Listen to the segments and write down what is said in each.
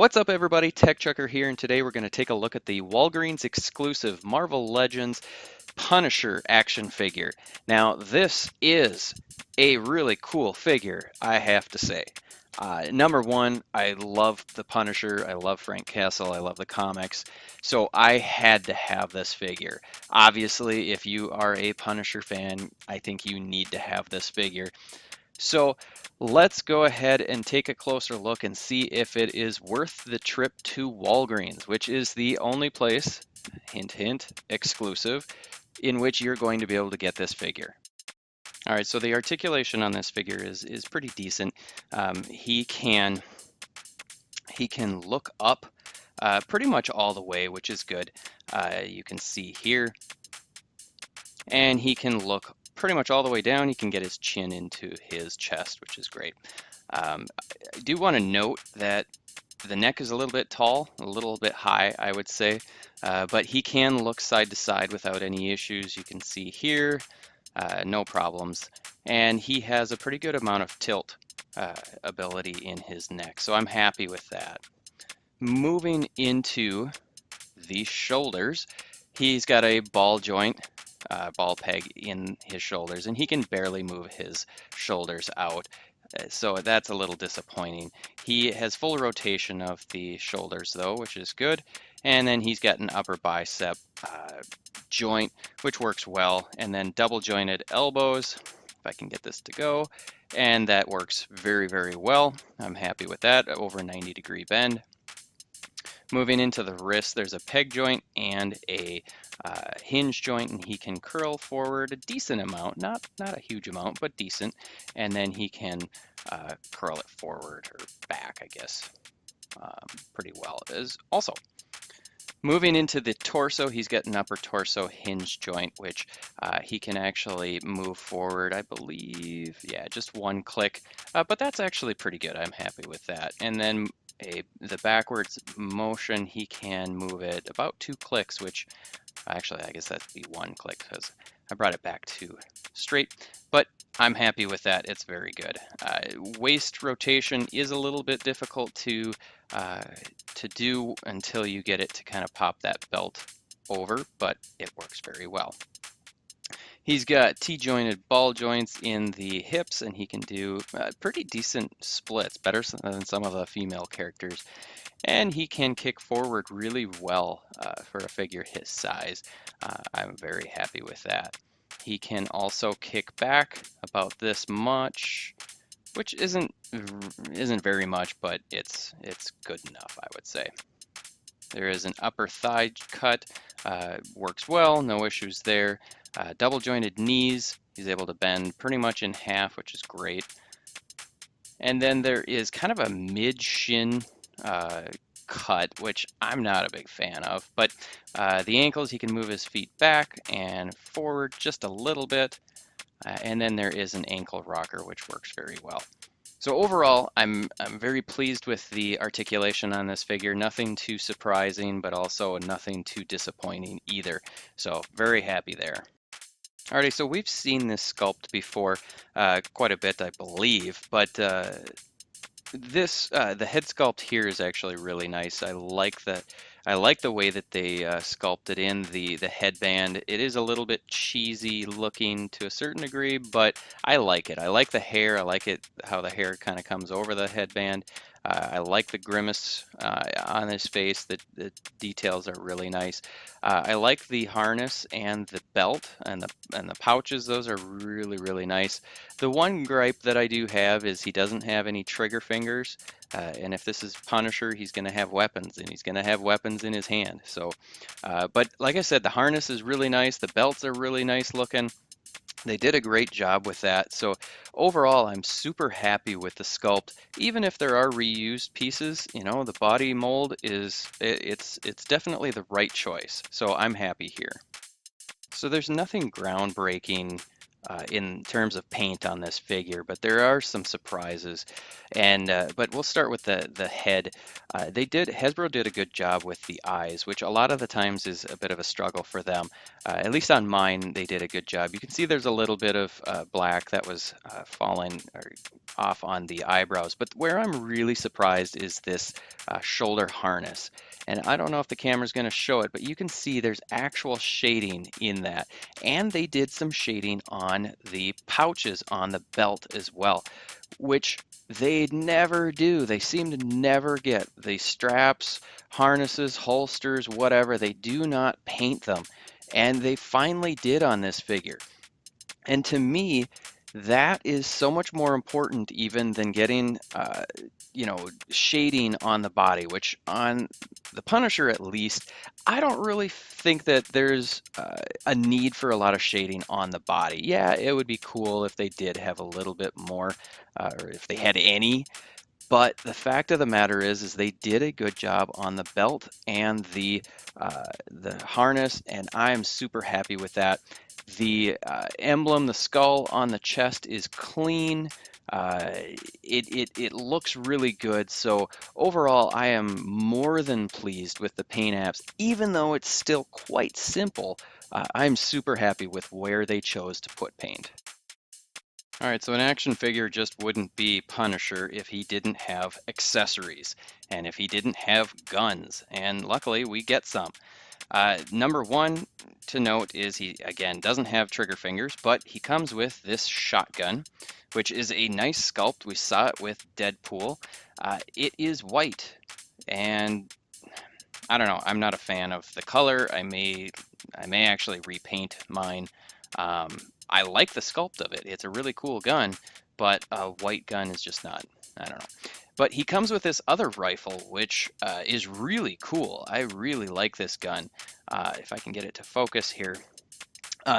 What's up everybody, Tech Chucker here, and today we're going to take a look at the Walgreens Exclusive Marvel Legends Punisher action figure. Now this is a really cool figure, I have to say. Number one, I love the Punisher, I love Frank Castle, I love the comics, so I had to have this figure. Obviously, if you are a Punisher fan, I think you need to have this figure. So let's go ahead and take a closer look and see if it is worth the trip to Walgreens, which is the only place, hint, hint, exclusive, in which you're going to be able to get this figure. All right, so the articulation on this figure is pretty decent. He can look up pretty much all the way, which is good. You can see here, and he can look pretty much all the way down. He can get his chin into his chest, which is great. I do want to note that the neck is a little bit tall, a little bit high, I would say, but he can look side to side without any issues. You can see here, no problems. And he has a pretty good amount of tilt ability in his neck, so I'm happy with that. Moving into the shoulders, he's got a ball joint, ball peg in his shoulders, and he can barely move his shoulders out. So that's a little disappointing. He has full rotation of the shoulders though, which is good. And then he's got an upper bicep joint, which works well. And then double jointed elbows, if I can get this to go. And that works very, very well. I'm happy with that, over 90-degree bend. Moving into the wrist, there's a peg joint and a hinge joint, and he can curl forward a decent amount, not a huge amount, but decent, and then he can curl it forward or back, I guess, pretty well as also. Moving into the torso, he's got an upper torso hinge joint, which he can actually move forward, I believe, yeah, just one click, but that's actually pretty good. I'm happy with that. And then the backwards motion, he can move it about 2 clicks, which actually I guess that'd be 1 click because I brought it back 2 straight, but I'm happy with that. It's very good. Waist rotation is a little bit difficult to do until you get it to kind of pop that belt over, but it works very well. He's got T-jointed ball joints in the hips, and he can do pretty decent splits, better than some of the female characters. And he can kick forward really well for a figure his size. I'm very happy with that. He can also kick back about this much, which isn't very much, but it's good enough, I would say. There is an upper thigh cut, works well, no issues there. Double jointed knees, he's able to bend pretty much in half, which is great. And then there is kind of a mid-shin cut, which I'm not a big fan of, but the ankles, he can move his feet back and forward just a little bit. And then there is an ankle rocker, which works very well. So overall, I'm very pleased with the articulation on this figure. Nothing too surprising, but also nothing too disappointing either. So very happy there. Alrighty, so we've seen this sculpt before quite a bit, I believe, but the head sculpt here is actually really nice. I like the way that they sculpted in the headband. It is a little bit cheesy looking to a certain degree, but I like it. I like the hair. I like it how the hair kind of comes over the headband. I like the grimace on his face. The details are really nice. I like the harness and the belt and the pouches. Those are really, really nice. The one gripe that I do have is he doesn't have any trigger fingers. And if this is Punisher, he's going to have weapons, and he's going to have weapons in his hand. So, but like I said, the harness is really nice. The belts are really nice looking. They did a great job with that. So overall, I'm super happy with the sculpt. Even if there are reused pieces, you know, the body mold it's definitely the right choice. So I'm happy here. So there's nothing groundbreaking in terms of paint on this figure, but there are some surprises. And but we'll start with the head. Hasbro did a good job with the eyes, which a lot of the times is a bit of a struggle for them. At least on mine, they did a good job. You can see there's a little bit of black that was falling or off on the eyebrows, but where I'm really surprised is this shoulder harness. And I don't know if the camera's going to show it, but you can see there's actual shading in that. And they did some shading on the pouches on the belt as well, which they never do. They seem to never get the straps, harnesses, holsters, whatever. They do not paint them. And they finally did on this figure. And to me, that is so much more important even than getting, shading on the body, which on the Punisher at least, I don't really think that there's a need for a lot of shading on the body. Yeah, it would be cool if they did have a little bit more, or if they had any. But the fact of the matter is they did a good job on the belt and the harness, and I'm super happy with that. The emblem, the skull on the chest is clean. It looks really good. So overall, I am more than pleased with the paint apps, even though it's still quite simple. I'm super happy with where they chose to put paint. All right, so an action figure just wouldn't be Punisher if he didn't have accessories and if he didn't have guns. And luckily, we get some. Number one to note is he, again, doesn't have trigger fingers, but he comes with this shotgun, which is a nice sculpt. We saw it with Deadpool. It is white, and I don't know. I'm not a fan of the color. I may actually repaint mine. I like the sculpt of it. It's a really cool gun, but a white gun is just not. I don't know. But he comes with this other rifle, which is really cool. I really like this gun. If I can get it to focus here.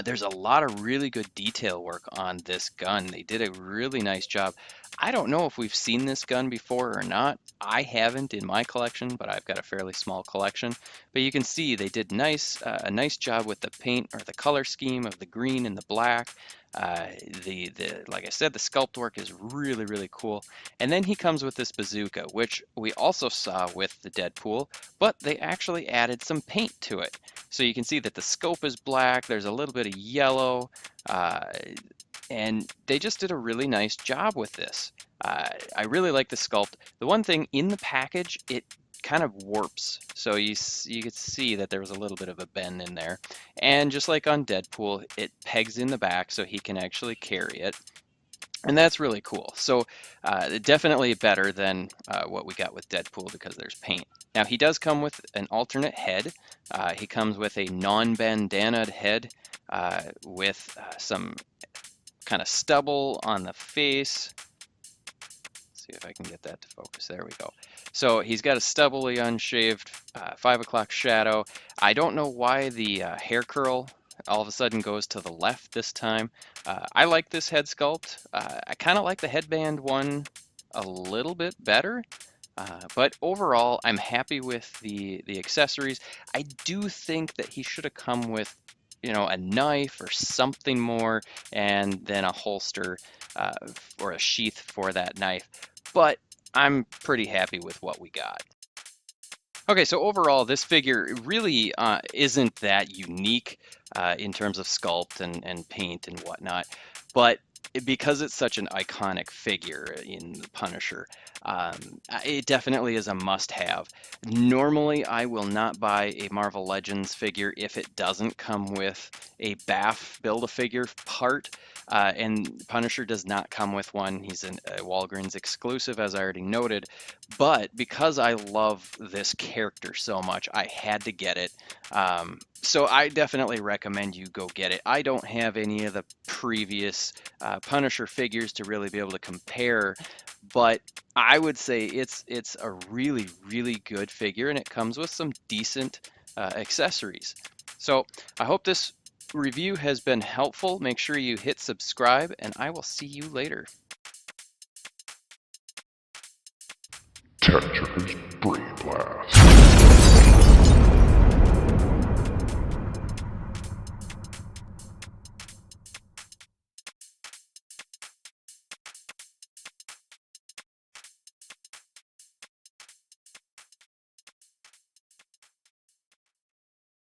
There's a lot of really good detail work on this gun. They did a really nice job. I don't know if we've seen this gun before or not. I haven't in my collection, but I've got a fairly small collection. But you can see they did a nice job with the paint or the color scheme of the green and the black. Like I said, the sculpt work is really, really cool. And then he comes with this bazooka, which we also saw with the Deadpool, but they actually added some paint to it. So you can see that the scope is black, there's a little bit of yellow, and they just did a really nice job with this. I really like the sculpt. The one thing in the package, it kind of warps. So you could see that there was a little bit of a bend in there. And just like on Deadpool, it pegs in the back so he can actually carry it. And that's really cool. So definitely better than what we got with Deadpool because there's paint. Now he does come with an alternate head. He comes with a non-bandanaed head with some kind of stubble on the face. Let's see if I can get that to focus. There we go. So he's got a stubbly unshaved 5 o'clock shadow. I don't know why the hair curl all of a sudden goes to the left this time. I like this head sculpt. I kind of like the headband one a little bit better. But overall, I'm happy with the accessories. I do think that he should have come with, a knife or something more, and then a holster or a sheath for that knife. But I'm pretty happy with what we got. Okay, so overall, this figure really isn't that unique in terms of sculpt and paint and whatnot, but because it's such an iconic figure in the Punisher, it definitely is a must-have. Normally, I will not buy a Marvel Legends figure if it doesn't come with a BAF Build-A-Figure part, and Punisher does not come with one. He's a Walgreens exclusive, as I already noted, but because I love this character so much, I had to get it. So I definitely recommend you go get it. I don't have any of the previous Punisher figures to really be able to compare, but I would say it's a really, really good figure, and it comes with some decent accessories. So I hope this review has been helpful. Make sure you hit subscribe, and I will see you later. Tetris Brain Blast.